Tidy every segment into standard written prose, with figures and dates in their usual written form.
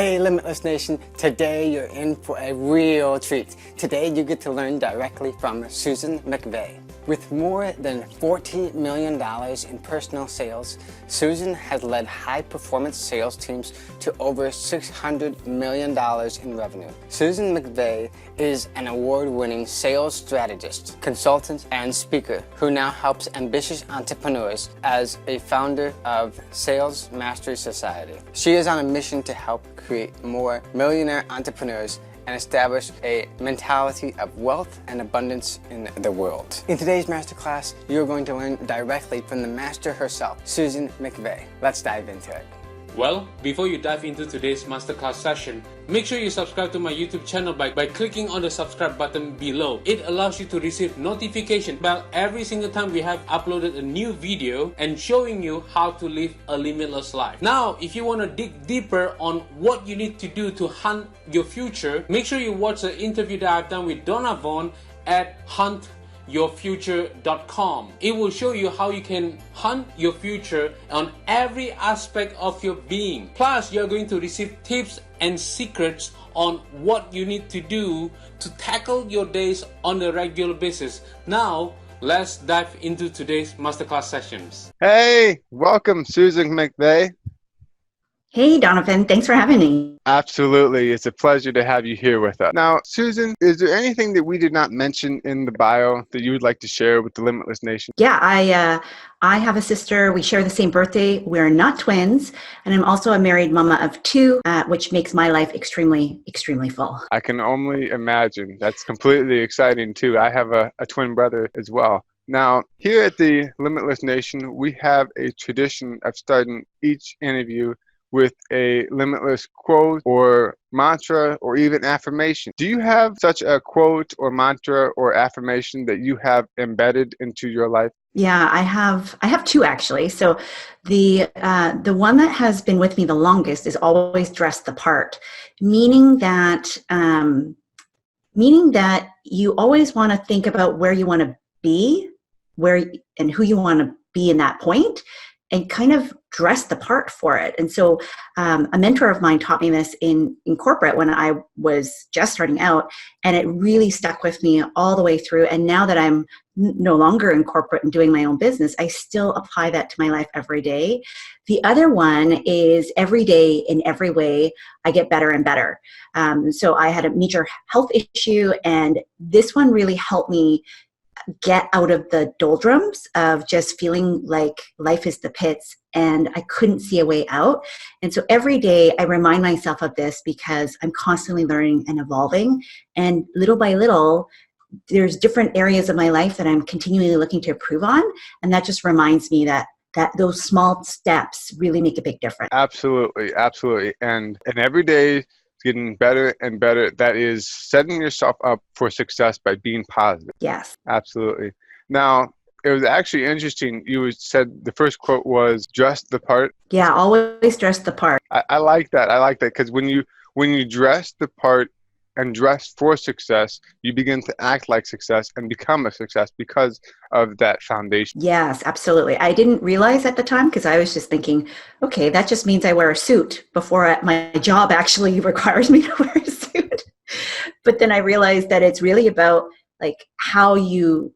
Hey Limitless Nation, today you're in for a real treat. Today you get to learn directly from Susan McVea. With more than $40 million in personal sales, Susan has led high-performance sales teams to over $600 million in revenue. Susan McVea is an award-winning sales strategist, consultant, and speaker who now helps ambitious entrepreneurs as a founder of Sales Mastery Society. She is on a mission to help create more millionaire entrepreneurs and establish a mentality of wealth and abundance in the world. In today's masterclass, you're going to learn directly from the master herself, Susan McVea. Let's dive into it. Well, before you dive into today's masterclass session, make sure you subscribe to my YouTube channel by clicking on the subscribe button below. It allows you to receive notification about every single time we have uploaded a new video and showing you how to live a limitless life. Now, if you want to dig deeper on what you need to do to hunt your future, make sure you watch the interview that I've done with Donna Vaughn at huntyourfuture.com. It will show you how you can hunt your future on every aspect of your being. Plus, you're going to receive tips and secrets on what you need to do to tackle your days on a regular basis. Now, let's dive into today's masterclass sessions. Hey, welcome Susan McVea. Hey, Donovan. Thanks for having me. Absolutely. It's a pleasure to have you here with us. Now, Susan, is there anything that we did not mention in the bio that you would like to share with the Limitless Nation? Yeah, I have a sister. We share the same birthday. We're not twins. And I'm also a married mama of two, which makes my life extremely, extremely full. I can only imagine. That's completely exciting, too. I have a twin brother as well. Now, here at the Limitless Nation, we have a tradition of starting each interview with a limitless quote or mantra or even affirmation. Do you have such a quote or mantra or affirmation that you have embedded into your life? Yeah, I have two actually. So the one that has been with me the longest is always dress the part, meaning that you always want to think about where you want to be, and who you want to be in that point, and kind of dress the part for it. And so a mentor of mine taught me this in corporate when I was just starting out, and it really stuck with me all the way through. And now that I'm no longer in corporate and doing my own business, I still apply that to my life every day. The other one is every day in every way, I get better and better. So I had a major health issue, and this one really helped me get out of the doldrums of just feeling like life is the pits and I couldn't see a way out. And so every day I remind myself of this because I'm constantly learning and evolving. And little by little, there's different areas of my life that I'm continually looking to improve on. And that just reminds me that those small steps really make a big difference. Absolutely, absolutely. And every day, getting better and better. That is setting yourself up for success by being positive. Yes. Absolutely. Now, it was actually interesting. You said the first quote was dress the part. Yeah, always dress the part. I like that. I like that because when you dress the part and dress for success, you begin to act like success and become a success because of that foundation. Yes, absolutely. I didn't realize at the time because I was just thinking, okay, that just means I wear a suit before my job actually requires me to wear a suit. But then I realized that it's really about like how you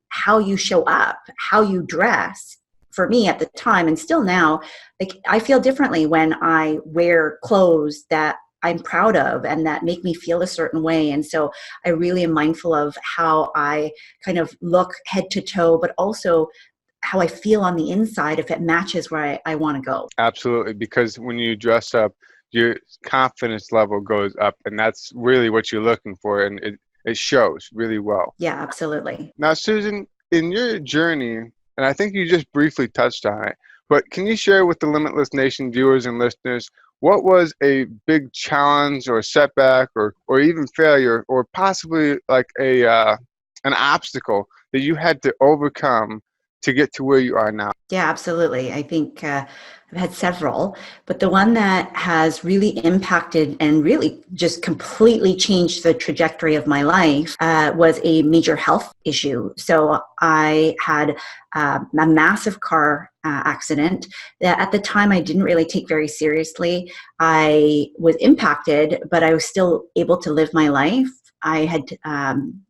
show up, how you dress. For me at the time and still now, like I feel differently when I wear clothes that I'm proud of and that make me feel a certain way. And so I really am mindful of how I kind of look head to toe, but also how I feel on the inside if it matches where I want to go. Absolutely. Because when you dress up, your confidence level goes up, and that's really what you're looking for. And it shows really well. Yeah, absolutely. Now, Susan, in your journey, and I think you just briefly touched on it, but can you share with the Limitless Nation viewers and listeners, what was a big challenge or setback or even failure or possibly like an obstacle that you had to overcome to get to where you are now? Yeah, absolutely. I think I've had several, but the one that has really impacted and really just completely changed the trajectory of my life was a major health issue. So I had a massive car accident that at the time I didn't really take very seriously. I was impacted, but I was still able to live my life. I had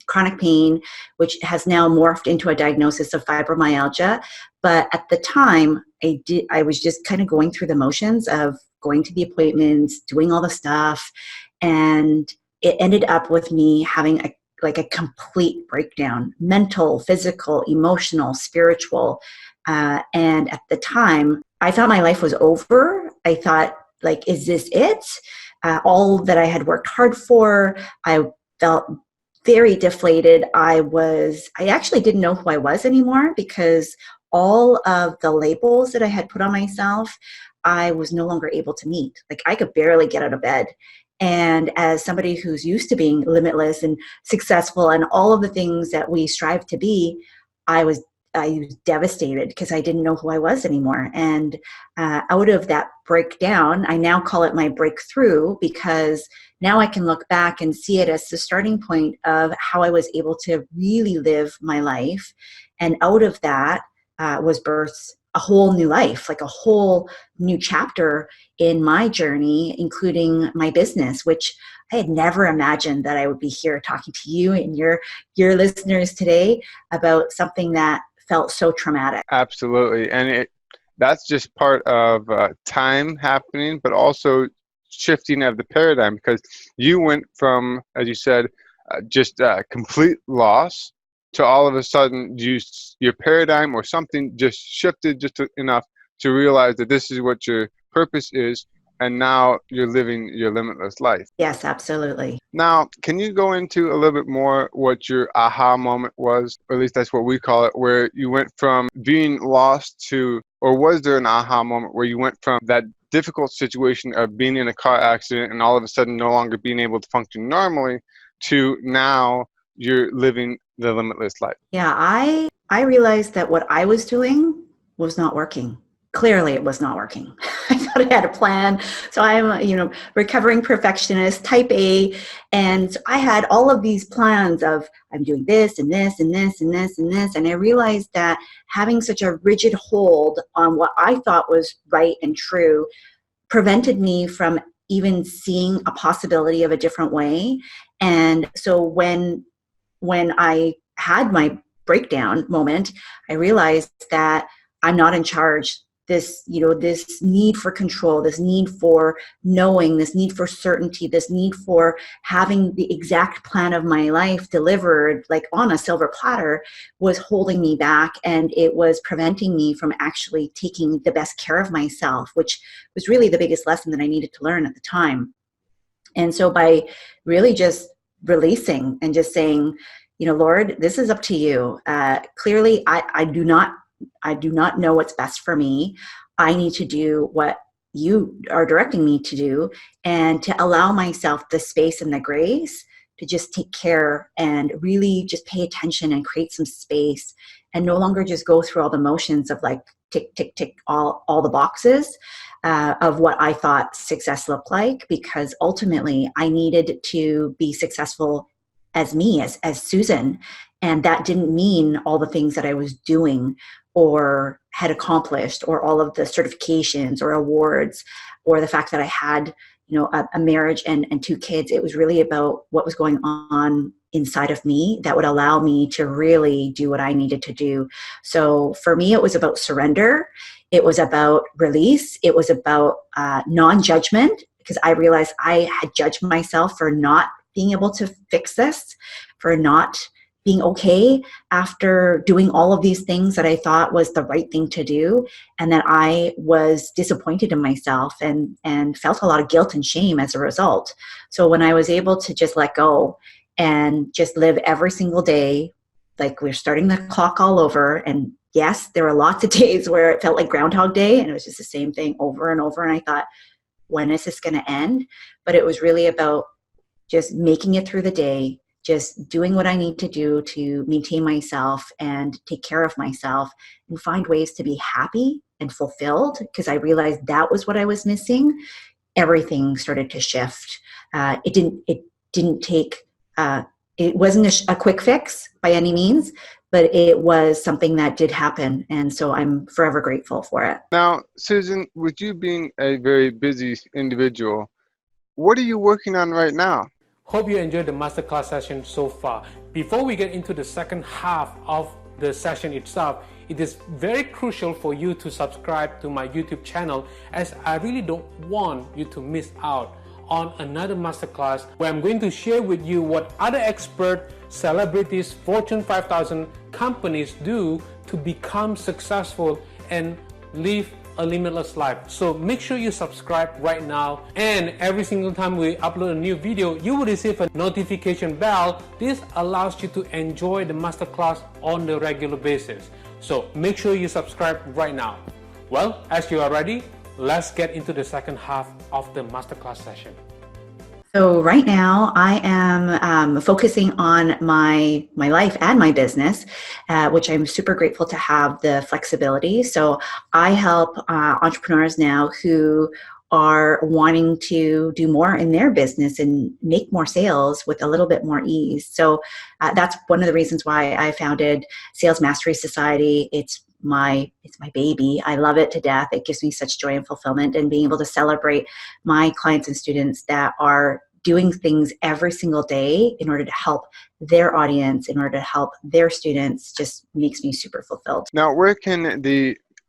chronic pain, which has now morphed into a diagnosis of fibromyalgia. But at the time, I was just kind of going through the motions of going to the appointments, doing all the stuff. And it ended up with me having a complete breakdown, mental, physical, emotional, spiritual. And at the time, I thought my life was over. I thought, like, is this it? All that I had worked hard for, I felt very deflated. I actually didn't know who I was anymore, because all of the labels that I had put on myself, I was no longer able to meet. Like, I could barely get out of bed. And as somebody who's used to being limitless and successful and all of the things that we strive to be, I was devastated because I didn't know who I was anymore. And out of that breakdown, I now call it my breakthrough, because now I can look back and see it as the starting point of how I was able to really live my life. And out of that was birthed a whole new life, like a whole new chapter in my journey, including my business, which I had never imagined that I would be here talking to you and your listeners today about something that felt so traumatic. Absolutely. And that's just part of time happening, but also shifting of the paradigm, because you went from, as you said, just complete loss to all of a sudden your paradigm or something just shifted just enough to realize that this is what your purpose is, and now you're living your limitless life. Yes, absolutely. Now, can you go into a little bit more what your aha moment was, or at least that's what we call it, where you went from being lost to, or was there an aha moment where you went from that difficult situation of being in a car accident and all of a sudden no longer being able to function normally to now you're living the limitless life? Yeah, I realized that what I was doing was not working. Clearly, it was not working. I thought I had a plan. So I'm a, recovering perfectionist, type A. And I had all of these plans of I'm doing this and this and this and this and this. And I realized that having such a rigid hold on what I thought was right and true prevented me from even seeing a possibility of a different way. And so when I had my breakdown moment, I realized that I'm not in charge. This need for control, this need for knowing, this need for certainty, this need for having the exact plan of my life delivered like on a silver platter was holding me back, and it was preventing me from actually taking the best care of myself, which was really the biggest lesson that I needed to learn at the time. And so by really just releasing and just saying, Lord, this is up to you. Clearly, I do not know what's best for me. I need to do what you are directing me to do, and to allow myself the space and the grace to just take care and really just pay attention and create some space, and no longer just go through all the motions of like tick, tick, tick, all the boxes of what I thought success looked like, because ultimately I needed to be successful as me, as Susan. And that didn't mean all the things that I was doing or had accomplished, or all of the certifications or awards, or the fact that I had, a marriage and 2 kids. It was really about what was going on inside of me that would allow me to really do what I needed to do. So for me, it was about surrender. It was about release. It was about non-judgment, because I realized I had judged myself for not being able to fix this, for not being okay after doing all of these things that I thought was the right thing to do, and that I was disappointed in myself and felt a lot of guilt and shame as a result. So when I was able to just let go and just live every single day like we're starting the clock all over, and yes, there were lots of days where it felt like Groundhog Day and it was just the same thing over and over, and I thought, when is this going to end? But it was really about just making it through the day, just doing what I need to do to maintain myself and take care of myself and find ways to be happy and fulfilled, because I realized that was what I was missing, everything started to shift. It didn't take, it wasn't a quick fix by any means, but it was something that did happen. And so I'm forever grateful for it. Now, Susan, with you being a very busy individual, what are you working on right now? Hope you enjoyed the masterclass session so far. Before we get into the second half of the session itself, it is very crucial for you to subscribe to my YouTube channel, as I really don't want you to miss out on another masterclass where I'm going to share with you what other expert celebrities, Fortune 5000 companies do to become successful and live a limitless life. So make sure you subscribe right now, and every single time we upload a new video, you will receive a notification bell. This allows you to enjoy the masterclass on the regular basis. So make sure you subscribe right now. Well, as you are ready, let's get into the second half of the masterclass session. So right now I am focusing on my life and my business, which I'm super grateful to have the flexibility. So I help entrepreneurs now who are wanting to do more in their business and make more sales with a little bit more ease. So that's one of the reasons why I founded Sales Mastery Society. It's my baby. I love it to death. It gives me such joy and fulfillment, and being able to celebrate my clients and students that are doing things every single day in order to help their audience, in order to help their students, just makes me super fulfilled. Now, where can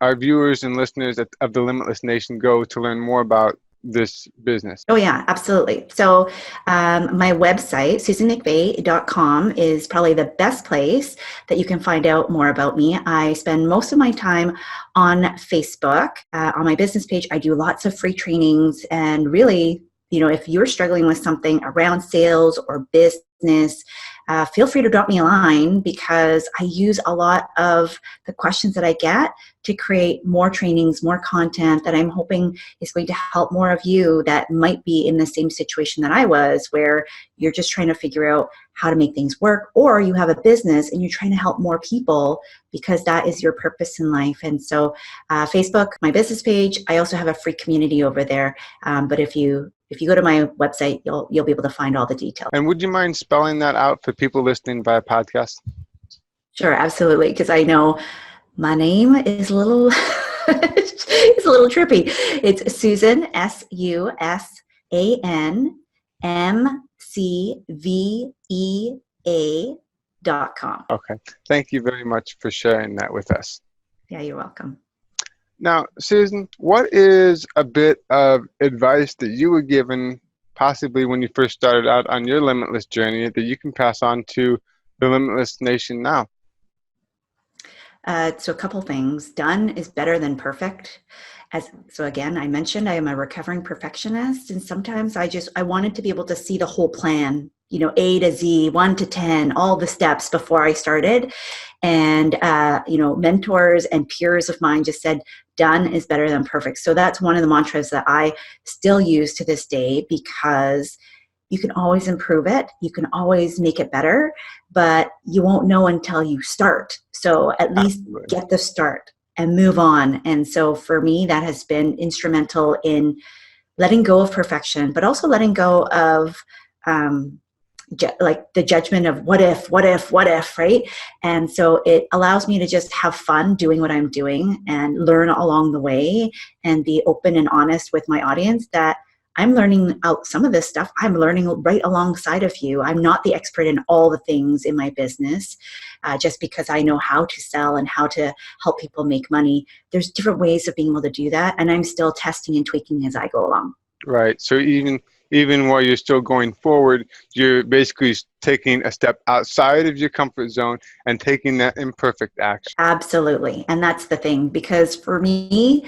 our viewers and listeners of the Limitless Nation go to learn more about this business? Oh yeah, absolutely. So my website, susanmcvea.com, is probably the best place that you can find out more about me. I spend most of my time on Facebook. On my business page, I do lots of free trainings, and really, if you're struggling with something around sales or business, feel free to drop me a line, because I use a lot of the questions that I get to create more trainings, more content that I'm hoping is going to help more of you that might be in the same situation that I was, where you're just trying to figure out how to make things work, or you have a business and you're trying to help more people because that is your purpose in life. And so Facebook, my business page, I also have a free community over there. But if you go to my website, you'll be able to find all the details. And would you mind spelling that out for people listening via podcast? Sure, absolutely. Because I know my name is a little it's a little trippy. It's Susan, SUSANMCVEA.com. Okay. Thank you very much for sharing that with us. Yeah, you're welcome. Now, Susan, what is a bit of advice that you were given possibly when you first started out on your limitless journey that you can pass on to the Limitless Nation now? So a couple things. Done is better than perfect. So again, I mentioned I am a recovering perfectionist, and sometimes I wanted to be able to see the whole plan, A to Z, 1 to 10, all the steps before I started. And, mentors and peers of mine just said, done is better than perfect. So that's one of the mantras that I still use to this day, because you can always improve it. You can always make it better, but you won't know until you start. So at least get the start and move on. And so for me, that has been instrumental in letting go of perfection, but also letting go of like the judgment of what if, right? And so it allows me to just have fun doing what I'm doing and learn along the way, and be open and honest with my audience that I'm learning out some of this stuff. I'm learning right alongside of you. I'm not the expert in all the things in my business. Just because I know how to sell and how to help people make money, there's different ways of being able to do that. And I'm still testing and tweaking as I go along. Right. So even while you're still going forward, you're basically taking a step outside of your comfort zone and taking that imperfect action. Absolutely. And that's the thing, because for me,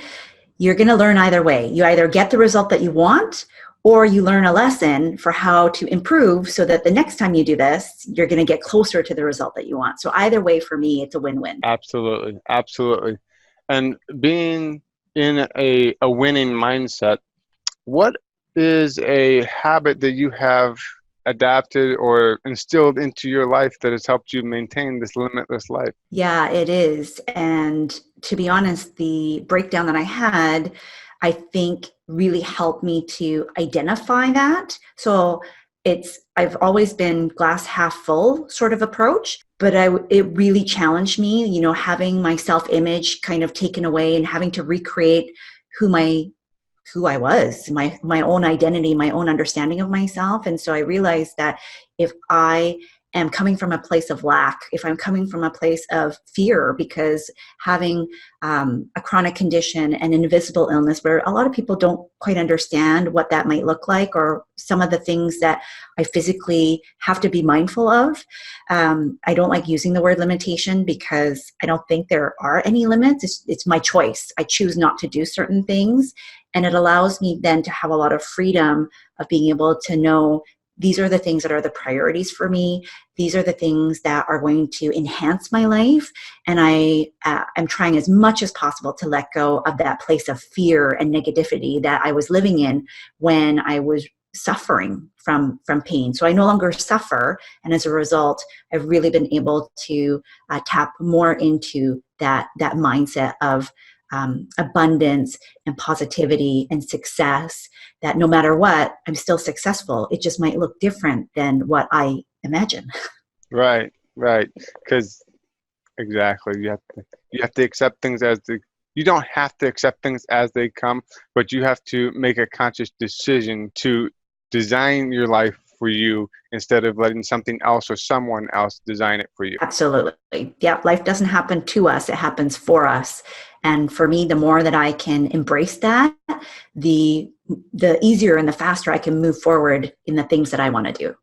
you're going to learn either way. You either get the result that you want, or you learn a lesson for how to improve so that the next time you do this, you're going to get closer to the result that you want. So either way, for me, it's a win-win. Absolutely. Absolutely. And being in a winning mindset, what is a habit that you have adapted or instilled into your life that has helped you maintain this limitless life? Yeah, it is. And to be honest, the breakdown that I had, I think really helped me to identify that. So I've always been glass half full sort of approach, but it really challenged me, having my self-image kind of taken away and having to recreate who I was, my own identity, my own understanding of myself. And so I realized that if I am coming from a place of lack, if I'm coming from a place of fear, because having a chronic condition, an invisible illness, where a lot of people don't quite understand what that might look like, or some of the things that I physically have to be mindful of. I don't like using the word limitation because I don't think there are any limits. It's my choice. I choose not to do certain things. And it allows me then to have a lot of freedom of being able to know these are the things that are the priorities for me. These are the things that are going to enhance my life. And I'm trying as much as possible to let go of that place of fear and negativity that I was living in when I was suffering from pain. So I no longer suffer. And as a result, I've really been able to tap more into that mindset of abundance and positivity and success, that no matter what, I'm still successful. It just might look different than what I imagine. Right. Because exactly, you have to accept things you don't have to accept things as they come, but you have to make a conscious decision to design your life for you instead of letting something else or someone else design it for you. Absolutely. Yeah, life doesn't happen to us, it happens for us. And for me, the more that I can embrace that, the easier and the faster I can move forward in the things that I want to do.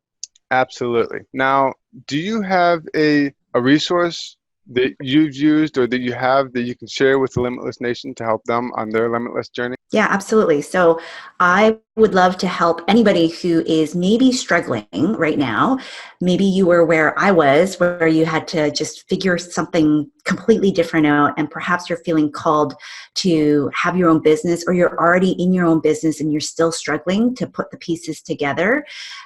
Absolutely. Now, do you have a resource that you've used or that you have that you can share with the Limitless Nation to help them on their limitless journey? Yeah, absolutely. So I would love to help anybody who is maybe struggling right now. Maybe you were where I was, where you had to just figure something completely different out, and perhaps you're feeling called to have your own business, or you're already in your own business and you're still struggling to put the pieces together.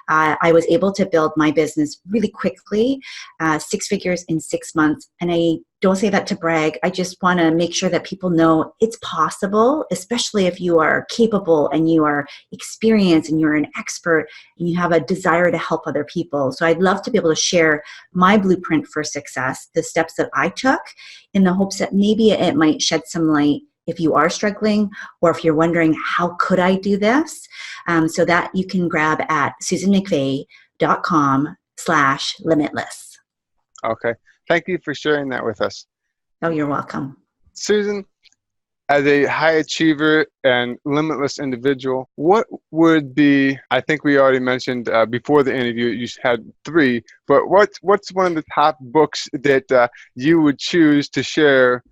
I was able to build my business really quickly, 6 figures in 6 months. And I don't say that to brag. I just want to make sure that people know it's possible, especially if you are capable and you are experienced and you're an expert and you have a desire to help other people. So I'd love to be able to share my blueprint for success, the steps that I took, in the hopes that maybe it might shed some light if you are struggling, or if you're wondering, how could I do this? So that you can grab at susanmcvea.com/limitless. Okay. Thank you for sharing that with us. Oh, you're welcome. Susan, as a high achiever and limitless individual, what would be, I think we already mentioned before the interview, you had 3, but what's one of the top books that you would choose to share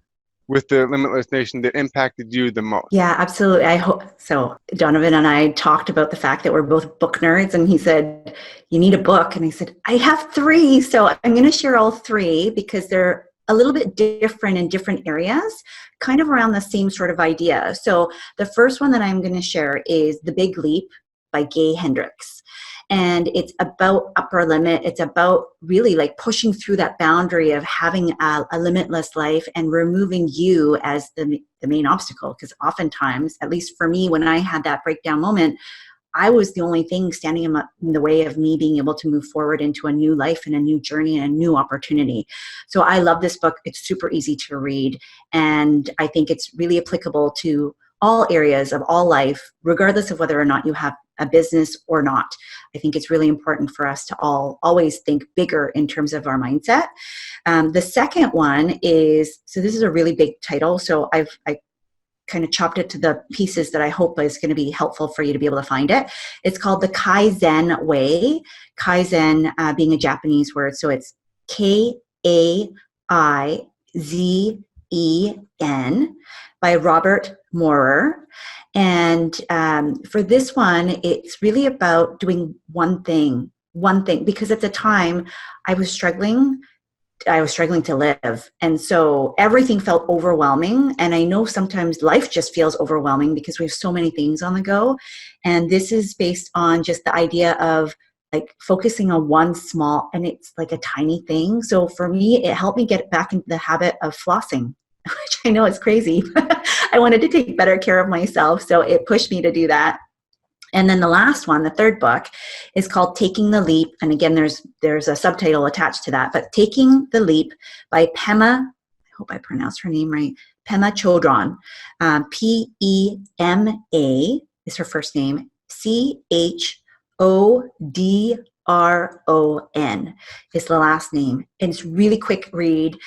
with the Limitless Nation that impacted you the most? Yeah, absolutely. I hope so. Donovan and I talked about the fact that we're both book nerds, and he said, you need a book. And I said, I have 3. So I'm going to share all 3 because they're a little bit different in different areas, kind of around the same sort of idea. So the first one that I'm going to share is The Big Leap by Gay Hendricks. And it's about upper limit. It's about really like pushing through that boundary of having a limitless life and removing you as the main obstacle. Because oftentimes, at least for me, when I had that breakdown moment, I was the only thing standing in the way of me being able to move forward into a new life and a new journey and a new opportunity. So I love this book. It's super easy to read. And I think it's really applicable to all areas of all life, regardless of whether or not you have a business or not. I think it's really important for us to always think bigger in terms of our mindset. The second one is, so this is a really big title. So I kind of chopped it to the pieces that I hope is going to be helpful for you to be able to find it. It's called The Kaizen Way. Kaizen being a Japanese word. So it's Kaizen by Robert Moorer. And for this one, it's really about doing one thing, because at the time I was struggling to live. And so everything felt overwhelming. And I know sometimes life just feels overwhelming because we have so many things on the go. And this is based on just the idea of like focusing on one small, and it's like a tiny thing. So for me, it helped me get back into the habit of flossing, which I know is crazy. I wanted to take better care of myself. So it pushed me to do that. And then the last one, the third book, is called Taking the Leap. And again, there's a subtitle attached to that, but Taking the Leap by Pema, I hope I pronounced her name right, Pema Chodron. Pema is her first name, Chodron is the last name. And it's really quick read.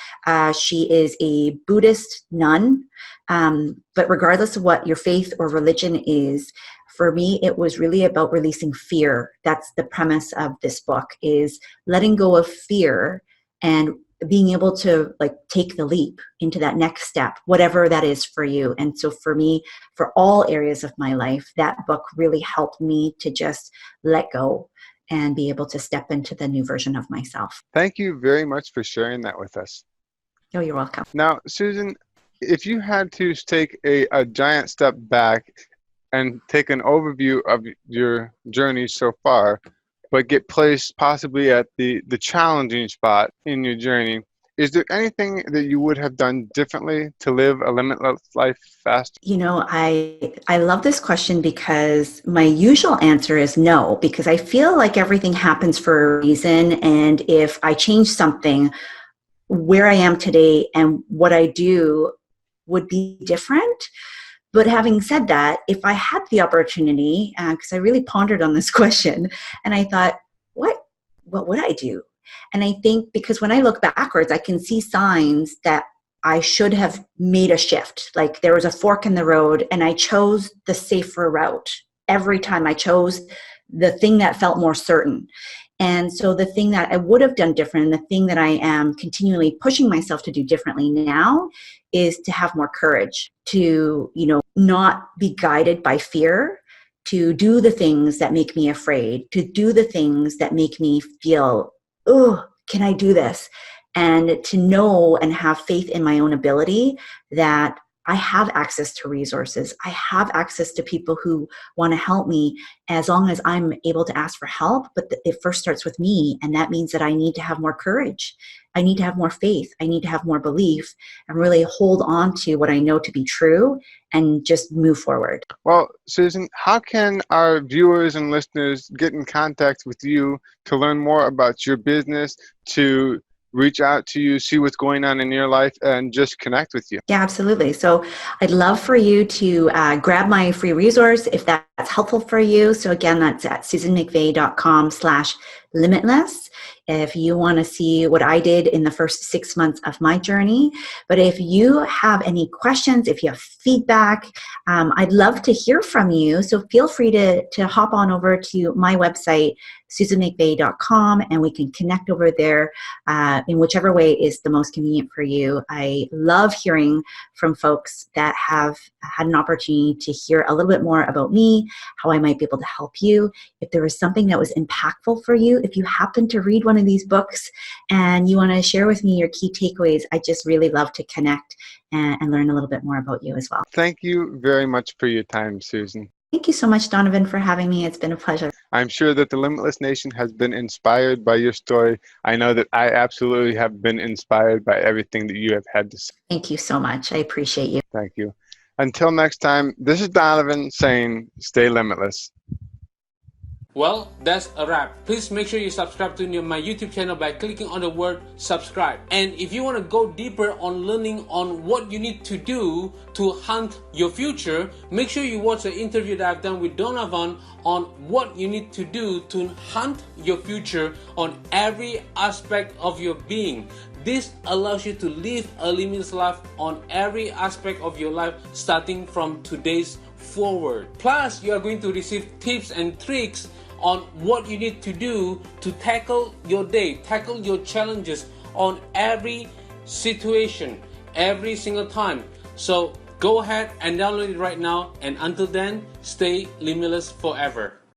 She is a Buddhist nun, but regardless of what your faith or religion is, for me, it was really about releasing fear. That's the premise of this book, is letting go of fear and being able to like take the leap into that next step, whatever that is for you. And so for me, for all areas of my life, that book really helped me to just let go and be able to step into the new version of myself. Thank you very much for sharing that with us. Oh, you're welcome. Now, Susan, if you had to take a giant step back and take an overview of your journey so far, but get placed possibly at the challenging spot in your journey, is there anything that you would have done differently to live a limitless life faster? You know, I love this question because my usual answer is no, because I feel like everything happens for a reason. And if I change something, where I am today and what I do would be different. But having said that, if I had the opportunity, because I really pondered on this question, and I thought, what would I do? And I think because when I look backwards, I can see signs that I should have made a shift. Like there was a fork in the road and I chose the safer route. Every time I chose the thing that felt more certain. And so the thing that I would have done different, and the thing that I am continually pushing myself to do differently now, is to have more courage, to, not be guided by fear, to do the things that make me afraid, to do the things that make me feel, oh, can I do this? And to know and have faith in my own ability that I have access to resources. I have access to people who want to help me as long as I'm able to ask for help. But it first starts with me. And that means that I need to have more courage. I need to have more faith. I need to have more belief and really hold on to what I know to be true and just move forward. Well, Susan, how can our viewers and listeners get in contact with you to learn more about your business, to reach out to you, see what's going on in your life, and just connect with you? Yeah, absolutely. So I'd love for you to grab my free resource if that's helpful for you. So again, that's at susanmcvea.com/limitless. If you want to see what I did in the first 6 months of my journey. But if you have any questions, if you have feedback, I'd love to hear from you. So feel free to hop on over to my website, susanmcvea.com, and we can connect over there in whichever way is the most convenient for you. I love hearing from folks that have had an opportunity to hear a little bit more about me, how I might be able to help you. If there was something that was impactful for you, if you happen to read one of these books and you want to share with me your key takeaways, I just really love to connect and learn a little bit more about you as well. Thank you very much for your time, Susan. Thank you so much, Donovan, for having me. It's been a pleasure. I'm sure that the Limitless Nation has been inspired by your story. I know that I absolutely have been inspired by everything that you have had to say. Thank you so much. I appreciate you. Thank you. Until next time, this is Donovan saying, stay limitless. Well, that's a wrap. Please make sure you subscribe to my YouTube channel by clicking on the word subscribe. And if you want to go deeper on learning on what you need to do to hunt your future, make sure you watch the interview that I've done with Donovan on what you need to do to hunt your future on every aspect of your being. This allows you to live a limitless life on every aspect of your life starting from today's forward. Plus, you are going to receive tips and tricks on what you need to do to tackle your day, tackle your challenges on every situation, every single time. So go ahead and download it right now, and until then, stay limitless forever.